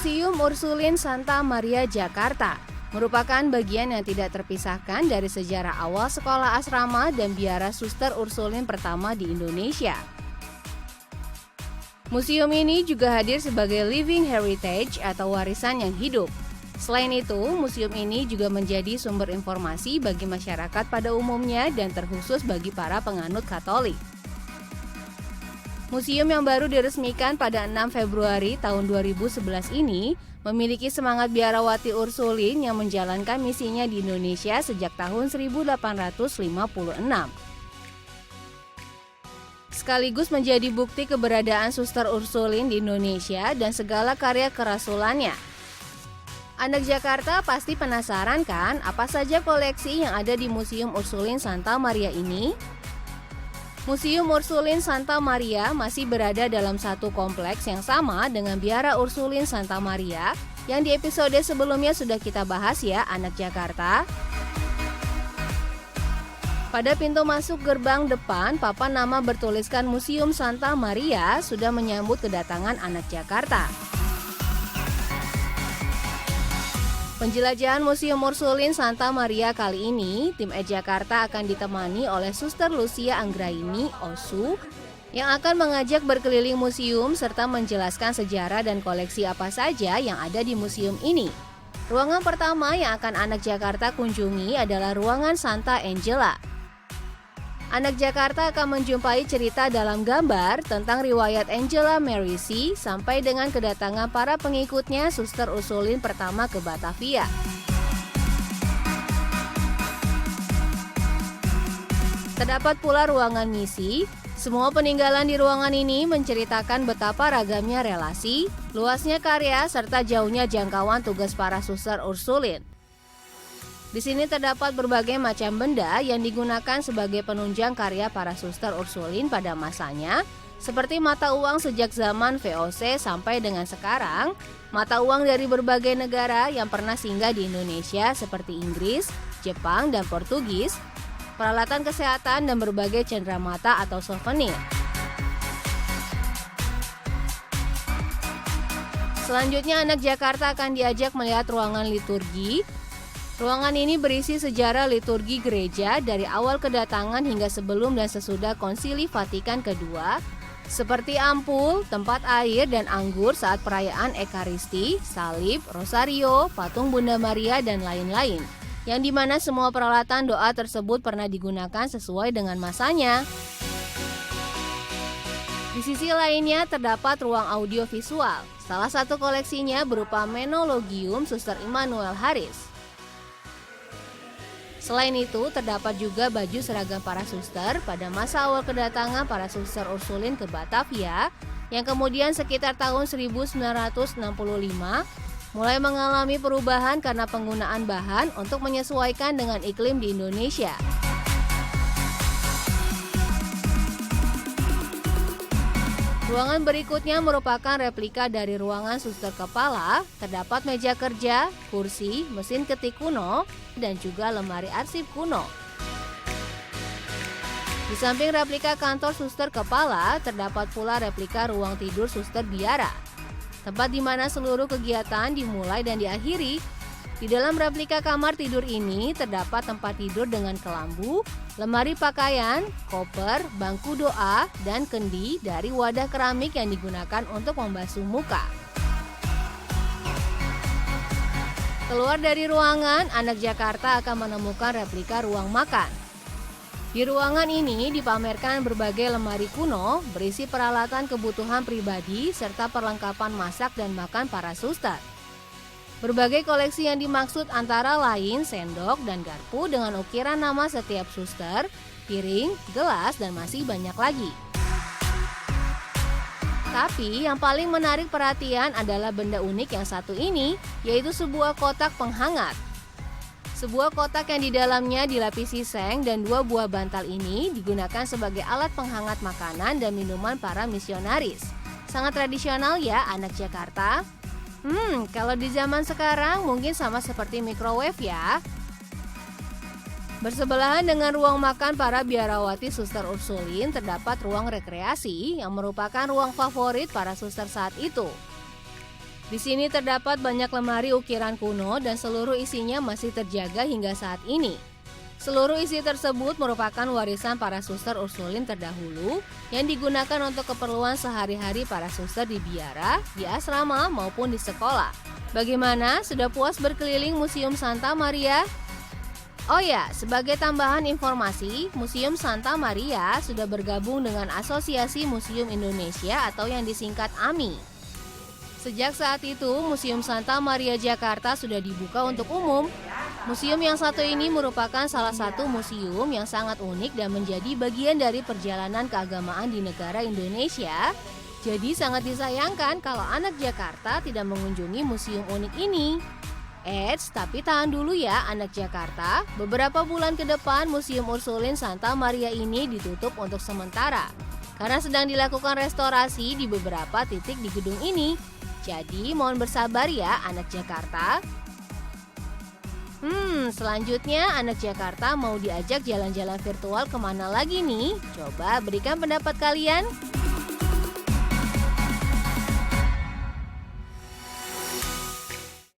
Museum Ursulin Santa Maria Jakarta merupakan bagian yang tidak terpisahkan dari sejarah awal sekolah asrama dan biara Suster Ursulin pertama di Indonesia. Museum ini juga hadir sebagai living heritage atau warisan yang hidup. Selain itu, museum ini juga menjadi sumber informasi bagi masyarakat pada umumnya dan terkhusus bagi para penganut Katolik. Museum yang baru diresmikan pada 6 Februari tahun 2011 ini memiliki semangat biarawati Ursulin yang menjalankan misinya di Indonesia sejak tahun 1856. Sekaligus menjadi bukti keberadaan Suster Ursulin di Indonesia dan segala karya kerasulannya. Anak Jakarta pasti penasaran kan apa saja koleksi yang ada di Museum Ursulin Santa Maria ini? Museum Ursulin Santa Maria masih berada dalam satu kompleks yang sama dengan Biara Ursulin Santa Maria yang di episode sebelumnya sudah kita bahas ya, anak Jakarta. Pada pintu masuk gerbang depan, papan nama bertuliskan Museum Santa Maria sudah menyambut kedatangan anak Jakarta. Penjelajahan Museum Ursulin Santa Maria kali ini, tim Jakarta akan ditemani oleh Suster Lucia Anggraini, OSU, yang akan mengajak berkeliling museum serta menjelaskan sejarah dan koleksi apa saja yang ada di museum ini. Ruangan pertama yang akan anak Jakarta kunjungi adalah ruangan Santa Angela. Anak Jakarta akan menjumpai cerita dalam gambar tentang riwayat Angela Merici sampai dengan kedatangan para pengikutnya Suster Ursulin pertama ke Batavia. Terdapat pula ruangan misi. Semua peninggalan di ruangan ini menceritakan betapa ragamnya relasi, luasnya karya, serta jauhnya jangkauan tugas para Suster Ursulin. Di sini terdapat berbagai macam benda yang digunakan sebagai penunjang karya para Suster Ursulin pada masanya, seperti mata uang sejak zaman VOC sampai dengan sekarang, mata uang dari berbagai negara yang pernah singgah di Indonesia seperti Inggris, Jepang, dan Portugis, peralatan kesehatan, dan berbagai cenderamata atau souvenir. Selanjutnya anak Jakarta akan diajak melihat ruangan liturgi. Ruangan ini berisi sejarah liturgi gereja dari awal kedatangan hingga sebelum dan sesudah Konsili Vatikan kedua, seperti ampul, tempat air, dan anggur saat perayaan Ekaristi, salib, rosario, patung Bunda Maria, dan lain-lain, yang dimana semua peralatan doa tersebut pernah digunakan sesuai dengan masanya. Di sisi lainnya terdapat ruang audio visual. Salah satu koleksinya berupa Menologium Suster Immanuel Haris. Selain itu, terdapat juga baju seragam para suster pada masa awal kedatangan para Suster Ursulin ke Batavia, yang kemudian sekitar tahun 1965 mulai mengalami perubahan karena penggunaan bahan untuk menyesuaikan dengan iklim di Indonesia. Ruangan berikutnya merupakan replika dari ruangan suster kepala, terdapat meja kerja, kursi, mesin ketik kuno, dan juga lemari arsip kuno. Di samping replika kantor suster kepala, terdapat pula replika ruang tidur suster biara, tempat di mana seluruh kegiatan dimulai dan diakhiri. Di dalam replika kamar tidur ini terdapat tempat tidur dengan kelambu, lemari pakaian, koper, bangku doa, dan kendi dari wadah keramik yang digunakan untuk membasuh muka. Keluar dari ruangan, anak Jakarta akan menemukan replika ruang makan. Di ruangan ini dipamerkan berbagai lemari kuno berisi peralatan kebutuhan pribadi serta perlengkapan masak dan makan para suster. Berbagai koleksi yang dimaksud antara lain sendok dan garpu dengan ukiran nama setiap suster, piring, gelas, dan masih banyak lagi. Tapi yang paling menarik perhatian adalah benda unik yang satu ini, yaitu sebuah kotak penghangat. Sebuah kotak yang di dalamnya dilapisi seng dan dua buah bantal ini digunakan sebagai alat penghangat makanan dan minuman para misionaris. Sangat tradisional ya anak Jakarta. Kalau di zaman sekarang mungkin sama seperti microwave ya. Bersebelahan dengan ruang makan para biarawati Suster Ursulin terdapat ruang rekreasi yang merupakan ruang favorit para suster saat itu. Di sini terdapat banyak lemari ukiran kuno dan seluruh isinya masih terjaga hingga saat ini. Seluruh isi tersebut merupakan warisan para suster Ursulin terdahulu yang digunakan untuk keperluan sehari-hari para suster di biara, di asrama maupun di sekolah. Bagaimana? Sudah puas berkeliling Museum Santa Maria? Oh ya, sebagai tambahan informasi, Museum Santa Maria sudah bergabung dengan Asosiasi Museum Indonesia atau yang disingkat AMI. Sejak saat itu, Museum Santa Maria Jakarta sudah dibuka untuk umum. Museum yang satu ini merupakan salah satu museum yang sangat unik dan menjadi bagian dari perjalanan keagamaan di negara Indonesia. Jadi sangat disayangkan kalau anak Jakarta tidak mengunjungi museum unik ini. Eits, tapi tahan dulu ya anak Jakarta. Beberapa bulan ke depan Museum Ursulin Santa Maria ini ditutup untuk sementara karena sedang dilakukan restorasi di beberapa titik di gedung ini. Jadi mohon bersabar ya anak Jakarta. Selanjutnya anak Jakarta mau diajak jalan-jalan virtual kemana lagi nih? Coba berikan pendapat kalian.